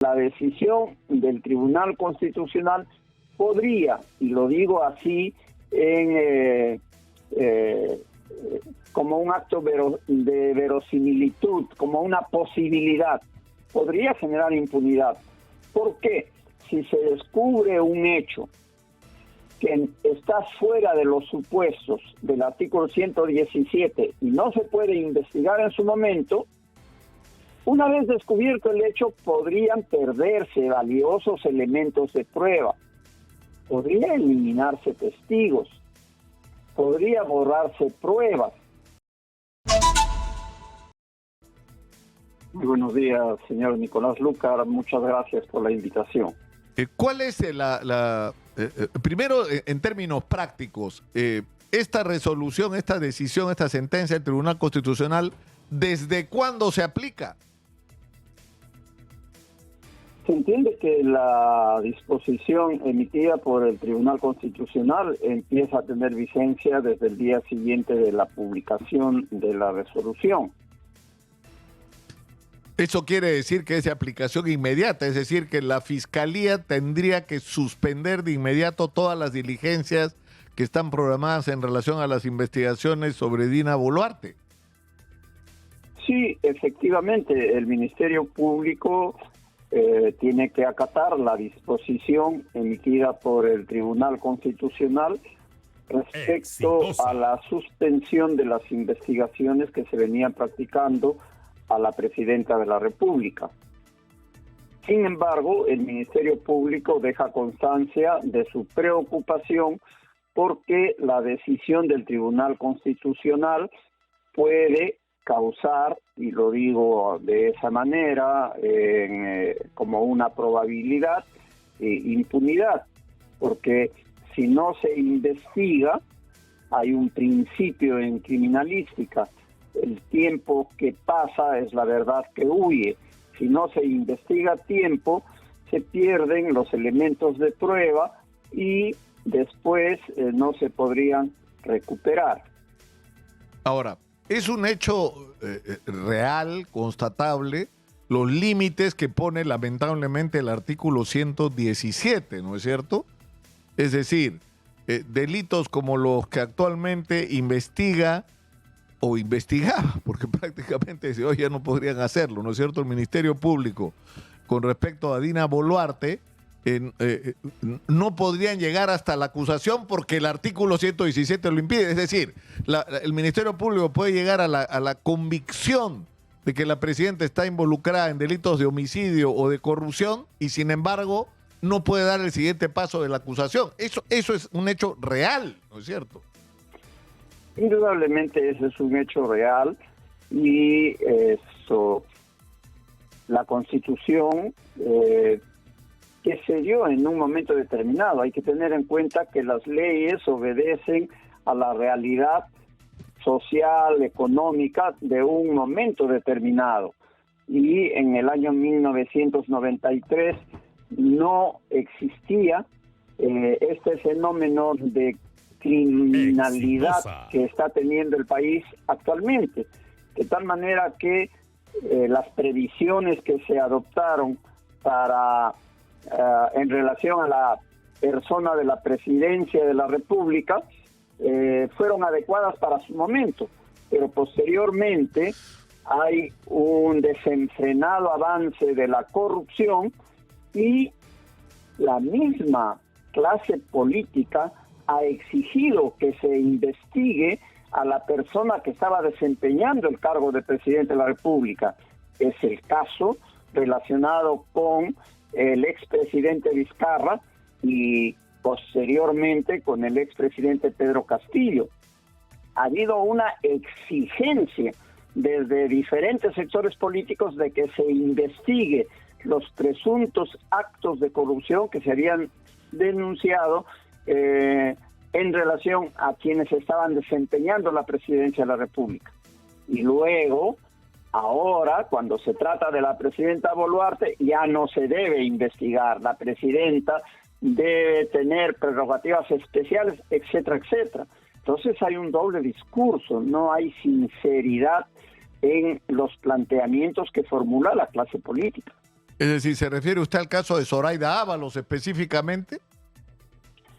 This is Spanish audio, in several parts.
La decisión del Tribunal Constitucional podría, y lo digo así, como un acto de verosimilitud, como una posibilidad, podría generar impunidad. ¿Por qué? Si se descubre un hecho que está fuera de los supuestos del artículo 117 y no se puede investigar en su momento, una vez descubierto el hecho, podrían perderse valiosos elementos de prueba, podría eliminarse testigos, podría borrarse pruebas. Muy buenos días, señor Nicolás Lucar, muchas gracias por la invitación. ¿Cuál es primero, en términos prácticos, esta resolución, esta decisión, esta sentencia del Tribunal Constitucional, ¿desde cuándo se aplica? Se entiende que la disposición emitida por el Tribunal Constitucional empieza a tener vigencia desde el día siguiente de la publicación de la resolución. Eso quiere decir que es de aplicación inmediata, es decir, que la Fiscalía tendría que suspender de inmediato todas las diligencias que están programadas en relación a las investigaciones sobre Dina Boluarte. Sí, efectivamente, el Ministerio Público tiene que acatar la disposición emitida por el Tribunal Constitucional respecto a la suspensión de las investigaciones que se venían practicando a la Presidenta de la República. Sin embargo, el Ministerio Público deja constancia de su preocupación porque la decisión del Tribunal Constitucional puede causar, y lo digo de esa manera, como una probabilidad, impunidad, porque si no se investiga, hay un principio en criminalística: el tiempo que pasa es la verdad que huye. Si no se investiga a tiempo, se pierden los elementos de prueba y después no se podrían recuperar. Ahora, es un hecho real, constatable, los límites que pone lamentablemente el artículo 117, ¿no es cierto? Es decir, delitos como los que actualmente investiga o investigaba, porque prácticamente hoy ya no podrían hacerlo, ¿no es cierto? El Ministerio Público con respecto a Dina Boluarte no podrían llegar hasta la acusación porque el artículo 117 lo impide. Es decir, el Ministerio Público puede llegar a la convicción de que la presidenta está involucrada en delitos de homicidio o de corrupción y sin embargo no puede dar el siguiente paso de la acusación. Eso es un hecho real, ¿no es cierto? Indudablemente ese es un hecho real y la Constitución que se dio en un momento determinado. Hay que tener en cuenta que las leyes obedecen a la realidad social, económica de un momento determinado. Y en el año 1993 no existía este fenómeno de criminalidad que está teniendo el país actualmente, de tal manera que las previsiones que se adoptaron para en relación a la persona de la presidencia de la República fueron adecuadas para su momento, pero posteriormente hay un desenfrenado avance de la corrupción y la misma clase política ha exigido que se investigue a la persona que estaba desempeñando el cargo de presidente de la República. Es el caso relacionado con el expresidente Vizcarra y posteriormente con el expresidente Pedro Castillo. Ha habido una exigencia desde diferentes sectores políticos de que se investigue los presuntos actos de corrupción que se habían denunciado en relación a quienes estaban desempeñando la presidencia de la República. Y luego, ahora, cuando se trata de la presidenta Boluarte, ya no se debe investigar. La presidenta debe tener prerrogativas especiales, etcétera, etcétera. Entonces hay un doble discurso, no hay sinceridad en los planteamientos que formula la clase política. Es decir, ¿se refiere usted al caso de Zoraida Ábalos específicamente?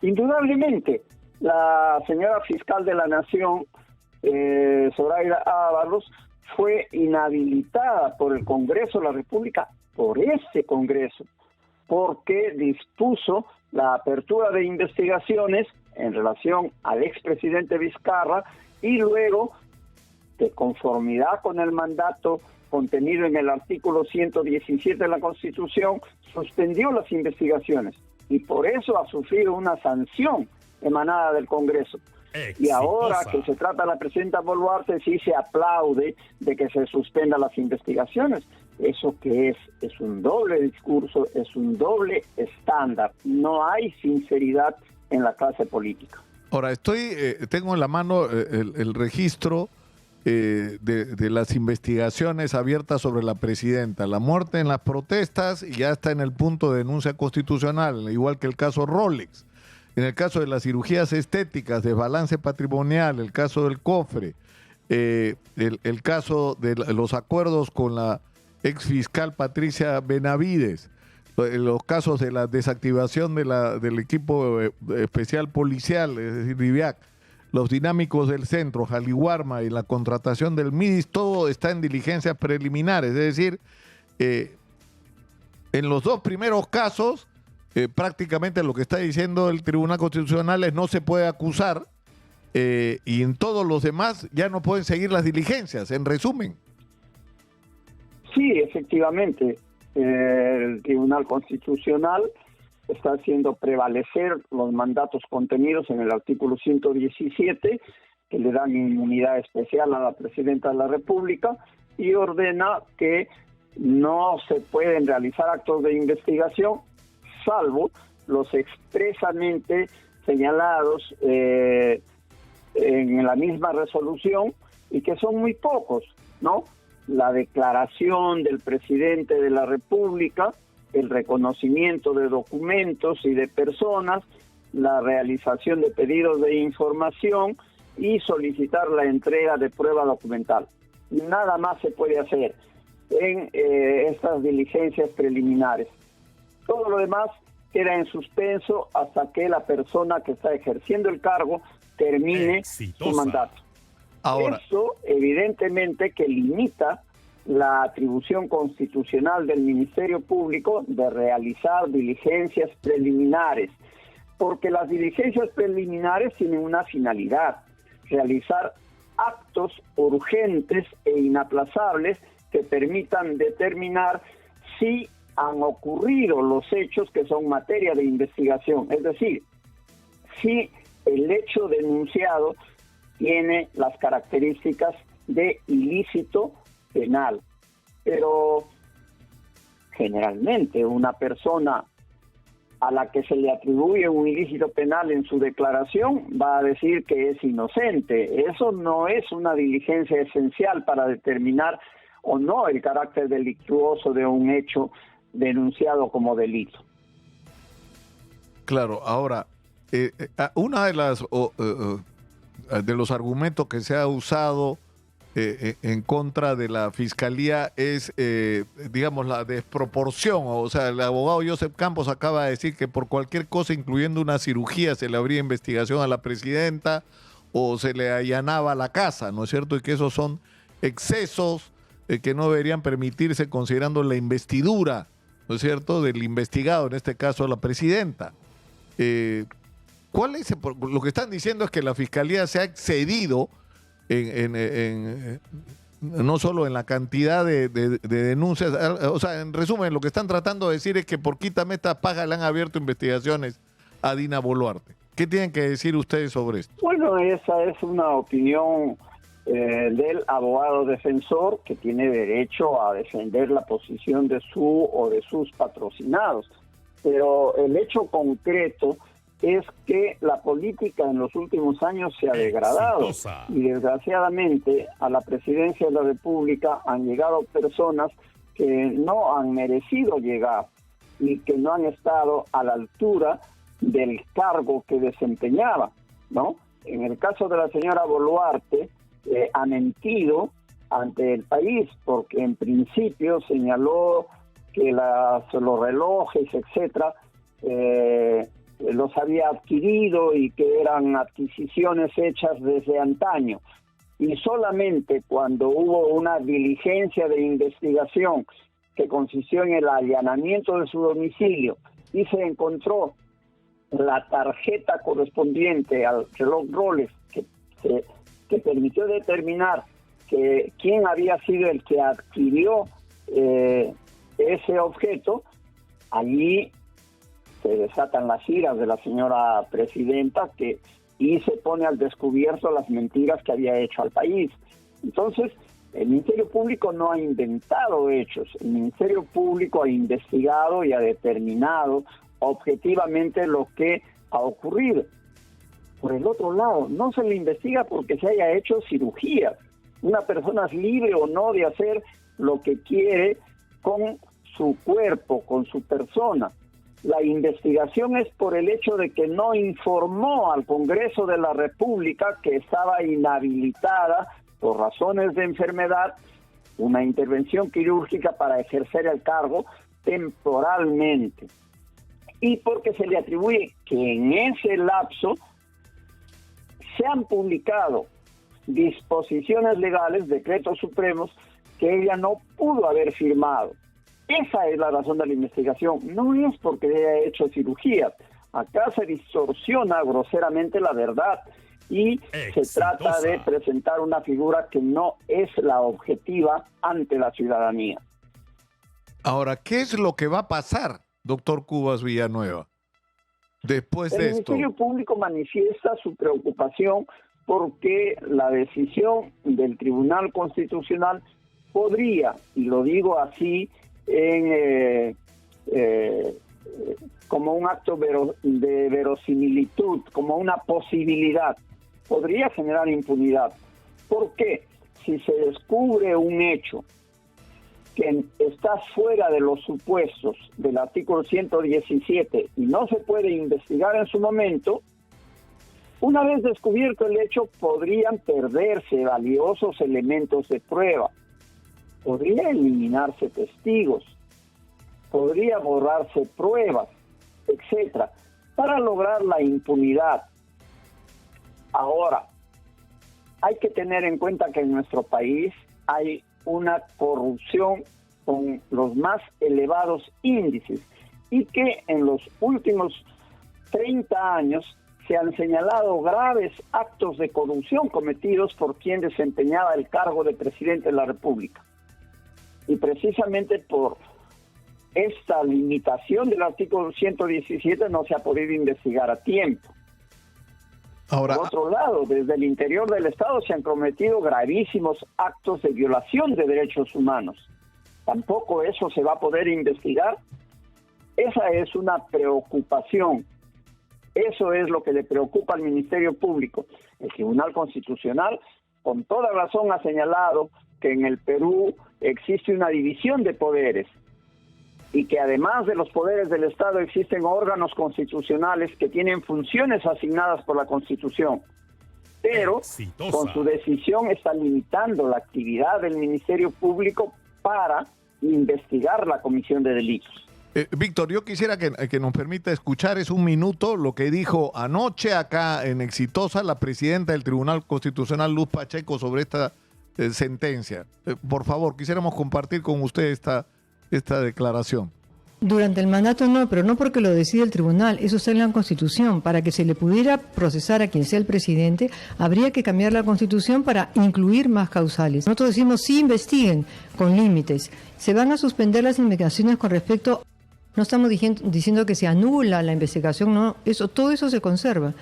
Indudablemente, la señora fiscal de la Nación, Zoraida Ábalos, fue inhabilitada por el Congreso de la República, por ese Congreso, porque dispuso la apertura de investigaciones en relación al expresidente Vizcarra y luego, de conformidad con el mandato contenido en el artículo 117 de la Constitución, suspendió las investigaciones y por eso ha sufrido una sanción emanada del Congreso. Exitosa. Y ahora que se trata de la presidenta Boluarte, sí se aplaude de que se suspendan las investigaciones. ¿Eso qué es? Es un doble discurso, es un doble estándar. No hay sinceridad en la clase política. Ahora, tengo en la mano el registro de las investigaciones abiertas sobre la presidenta. La muerte en las protestas y ya está en el punto de denuncia constitucional, igual que el caso Rolex. En el caso de las cirugías estéticas, desbalance patrimonial, el caso del cofre, el caso de los acuerdos con la ex fiscal Patricia Benavides, los casos de la desactivación del equipo especial policial, es decir, DIVIAC, los dinámicos del centro, Jaliwarma y la contratación del MIDIS, todo está en diligencias preliminares. Es decir, en los dos primeros casos, prácticamente lo que está diciendo el Tribunal Constitucional es no se puede acusar, y en todos los demás ya no pueden seguir las diligencias, en resumen. Sí, efectivamente, el Tribunal Constitucional está haciendo prevalecer los mandatos contenidos en el artículo 117, que le dan inmunidad especial a la presidenta de la República, y ordena que no se pueden realizar actos de investigación, salvo los expresamente señalados en la misma resolución, y que son muy pocos, ¿no? La declaración del presidente de la República, el reconocimiento de documentos y de personas, la realización de pedidos de información y solicitar la entrega de prueba documental. Nada más se puede hacer en estas diligencias preliminares. Todo lo demás queda en suspenso hasta que la persona que está ejerciendo el cargo termine su mandato. Ahora, eso evidentemente que limita la atribución constitucional del Ministerio Público de realizar diligencias preliminares, porque las diligencias preliminares tienen una finalidad: realizar actos urgentes e inaplazables que permitan determinar si han ocurrido los hechos que son materia de investigación, es decir, si el hecho denunciado tiene las características de ilícito penal. Pero generalmente una persona a la que se le atribuye un ilícito penal en su declaración va a decir que es inocente. Eso no es una diligencia esencial para determinar o no el carácter delictuoso de un hecho denunciado como delito. Claro, ahora, una de las de los argumentos que se ha usado en contra de la Fiscalía es, digamos, la desproporción. O sea, el abogado Joseph Campos acaba de decir que por cualquier cosa, incluyendo una cirugía, se le habría investigación a la presidenta o se le allanaba la casa, ¿no es cierto? Y que esos son excesos que no deberían permitirse considerando la investidura, ¿no es cierto?, del investigado, en este caso la presidenta. ¿Cuál es lo que están diciendo? Es que la Fiscalía se ha excedido no solo en la cantidad de denuncias, o sea, en resumen, lo que están tratando de decir es que por quítame esta paja le han abierto investigaciones a Dina Boluarte. ¿Qué tienen que decir ustedes sobre esto? Bueno, esa es una opinión del abogado defensor, que tiene derecho a defender la posición de su o de sus patrocinados. Pero el hecho concreto es que la política en los últimos años se ha degradado. Y desgraciadamente a la presidencia de la República han llegado personas que no han merecido llegar y que no han estado a la altura del cargo que desempeñaba, ¿no? En el caso de la señora Boluarte, ha mentido ante el país, porque en principio señaló que los relojes, etcétera, los había adquirido y que eran adquisiciones hechas desde antaño. Y solamente cuando hubo una diligencia de investigación que consistió en el allanamiento de su domicilio y se encontró la tarjeta correspondiente al reloj Rolex que permitió determinar que quién había sido el que adquirió ese objeto, allí se desatan las iras de la señora presidenta y se pone al descubierto las mentiras que había hecho al país. Entonces, el Ministerio Público no ha inventado hechos. El Ministerio Público ha investigado y ha determinado objetivamente lo que ha ocurrido. Por el otro lado, no se le investiga porque se haya hecho cirugía. Una persona es libre o no de hacer lo que quiere con su cuerpo, con su persona. La investigación es por el hecho de que no informó al Congreso de la República que estaba inhabilitada por razones de enfermedad, una intervención quirúrgica para ejercer el cargo temporalmente. Y porque se le atribuye que en ese lapso se han publicado disposiciones legales, decretos supremos, que ella no pudo haber firmado. Esa es la razón de la investigación, no es porque haya hecho cirugía. Acá se distorsiona groseramente la verdad y se trata de presentar una figura que no es la objetiva ante la ciudadanía. Ahora, ¿qué es lo que va a pasar, doctor Cubas Villanueva, después de esto? El Ministerio Público manifiesta su preocupación porque la decisión del Tribunal Constitucional podría, y lo digo así, como un acto de verosimilitud, como una posibilidad, podría generar impunidad. ¿Por qué? Si se descubre un hecho que está fuera de los supuestos del artículo 117 y no se puede investigar en su momento, una vez descubierto el hecho, podrían perderse valiosos elementos de prueba. Podría eliminarse testigos, podría borrarse pruebas, etcétera, para lograr la impunidad. Ahora, hay que tener en cuenta que en nuestro país hay una corrupción con los más elevados índices y que en los últimos 30 años se han señalado graves actos de corrupción cometidos por quien desempeñaba el cargo de presidente de la República. Y precisamente por esta limitación del artículo 117 no se ha podido investigar a tiempo. Ahora, por otro lado, desde el interior del Estado se han cometido gravísimos actos de violación de derechos humanos. ¿Tampoco eso se va a poder investigar? Esa es una preocupación. Eso es lo que le preocupa al Ministerio Público. El Tribunal Constitucional, con toda razón, ha señalado que en el Perú existe una división de poderes y que además de los poderes del Estado existen órganos constitucionales que tienen funciones asignadas por la Constitución. Pero con su decisión está limitando la actividad del Ministerio Público para investigar la comisión de delitos. Víctor, yo quisiera que nos permita escuchar un minuto lo que dijo anoche acá en Exitosa la presidenta del Tribunal Constitucional, Luz Pacheco, sobre esta sentencia. Por favor, quisiéramos compartir con usted esta declaración. Durante el mandato no, pero no porque lo decide el tribunal, eso está en la Constitución. Para que se le pudiera procesar a quien sea el presidente, habría que cambiar la Constitución para incluir más causales. Nosotros decimos sí investiguen con límites. Se van a suspender las investigaciones con respecto, no estamos diciendo que se anula la investigación, no, todo eso se conserva.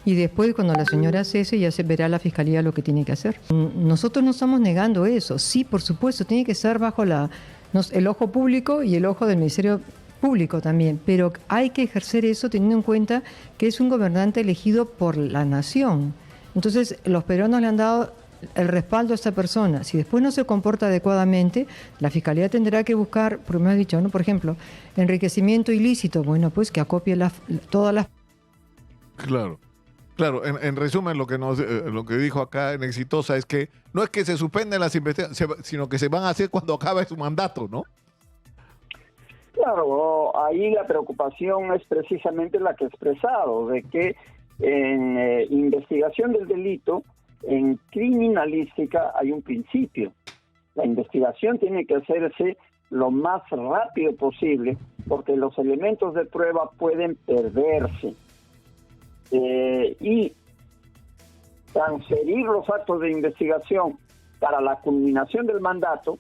Y después, cuando la señora cese, ya se verá la Fiscalía lo que tiene que hacer. Nosotros no estamos negando eso. Sí, por supuesto, tiene que estar bajo el ojo público y el ojo del Ministerio Público también. Pero hay que ejercer eso teniendo en cuenta que es un gobernante elegido por la nación. Entonces, los peruanos le han dado el respaldo a esta persona. Si después no se comporta adecuadamente, la Fiscalía tendrá que buscar, como me has dicho, ¿no? Por ejemplo, enriquecimiento ilícito. Bueno, pues que acopie todas las... Claro, en resumen lo que dijo acá en Exitosa es que no es que se suspenden las investigaciones, sino que se van a hacer cuando acabe su mandato, ¿no? Claro, ahí la preocupación es precisamente la que he expresado, de que en investigación del delito, en criminalística hay un principio. La investigación tiene que hacerse lo más rápido posible porque los elementos de prueba pueden perderse. Y transferir los actos de investigación para la culminación del mandato,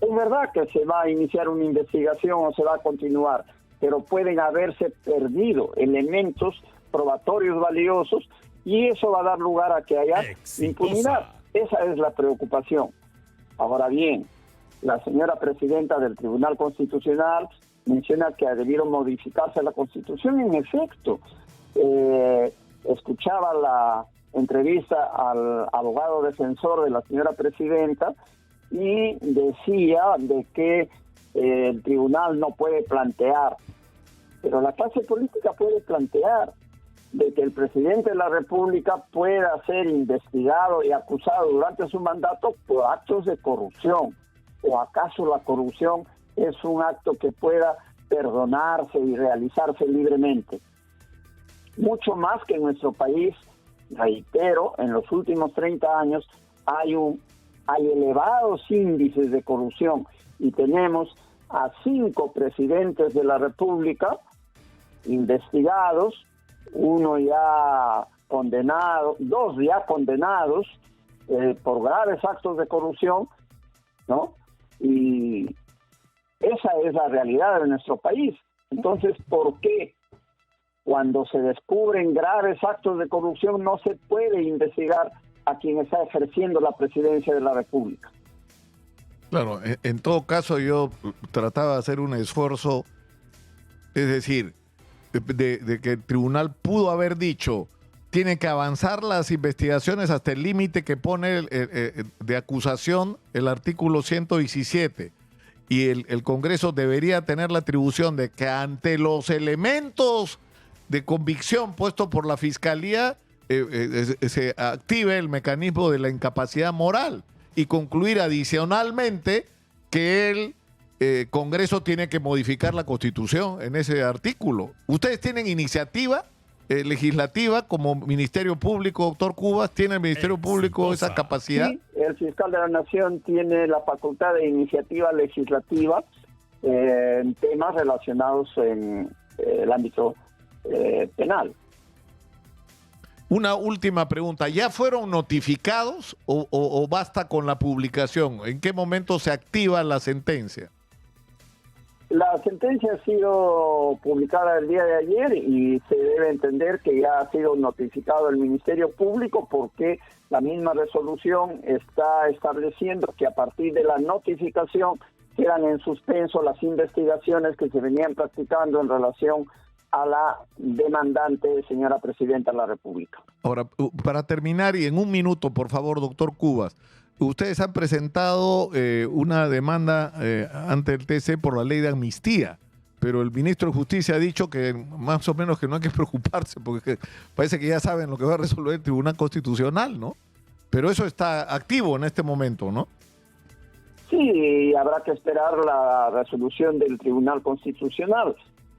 es verdad que se va a iniciar una investigación o se va a continuar, pero pueden haberse perdido elementos probatorios valiosos y eso va a dar lugar a que haya impunidad. Esa es la preocupación. Ahora bien, la señora presidenta del Tribunal Constitucional menciona que ha debido modificarse la Constitución. En efecto, escuchaba la entrevista al abogado defensor de la señora presidenta y decía de que el tribunal no puede plantear, pero la clase política puede plantear de que el presidente de la República pueda ser investigado y acusado durante su mandato por actos de corrupción. ¿O acaso la corrupción es un acto que pueda perdonarse y realizarse libremente? Mucho más que en nuestro país, reitero, en los últimos 30 años hay elevados índices de corrupción y tenemos a 5 presidentes de la República investigados, uno ya condenado, 2 ya condenados por graves actos de corrupción, ¿no? Y esa es la realidad de nuestro país. Entonces, ¿por qué cuando se descubren graves actos de corrupción no se puede investigar a quien está ejerciendo la presidencia de la República? Claro, en todo caso yo trataba de hacer un esfuerzo, es decir, de que el tribunal pudo haber dicho, tiene que avanzar las investigaciones hasta el límite que pone de acusación el artículo 117, y el Congreso debería tener la atribución de que ante los elementos de convicción puesto por la Fiscalía se active el mecanismo de la incapacidad moral y concluir adicionalmente que el Congreso tiene que modificar la Constitución en ese artículo. ¿Ustedes tienen iniciativa legislativa como Ministerio Público, doctor Cubas? ¿Tiene el Ministerio Público esa capacidad? Sí, el fiscal de la Nación tiene la facultad de iniciativa legislativa en temas relacionados en el ámbito penal. Una última pregunta, ¿ya fueron notificados o basta con la publicación? ¿En qué momento se activa la sentencia? La sentencia ha sido publicada el día de ayer y se debe entender que ya ha sido notificado el Ministerio Público porque la misma resolución está estableciendo que a partir de la notificación quedan en suspenso las investigaciones que se venían practicando en relación a la demandante, señora Presidenta de la República. Ahora, para terminar, y en un minuto, por favor, doctor Cubas, ustedes han presentado una demanda ante el TC por la ley de amnistía, pero el ministro de Justicia ha dicho que más o menos que no hay que preocuparse, porque parece que ya saben lo que va a resolver el Tribunal Constitucional, ¿no? Pero eso está activo en este momento, ¿no? Sí, habrá que esperar la resolución del Tribunal Constitucional.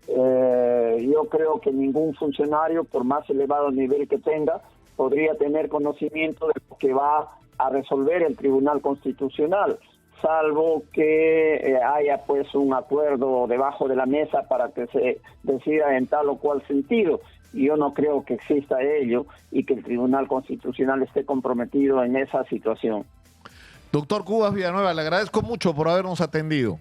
Yo creo que ningún funcionario, por más elevado nivel que tenga, podría tener conocimiento de lo que va a resolver el Tribunal Constitucional, salvo que haya pues un acuerdo debajo de la mesa para que se decida en tal o cual sentido. Y yo no creo que exista ello y que el Tribunal Constitucional esté comprometido en esa situación. Doctor Cubas Villanueva, le agradezco mucho por habernos atendido.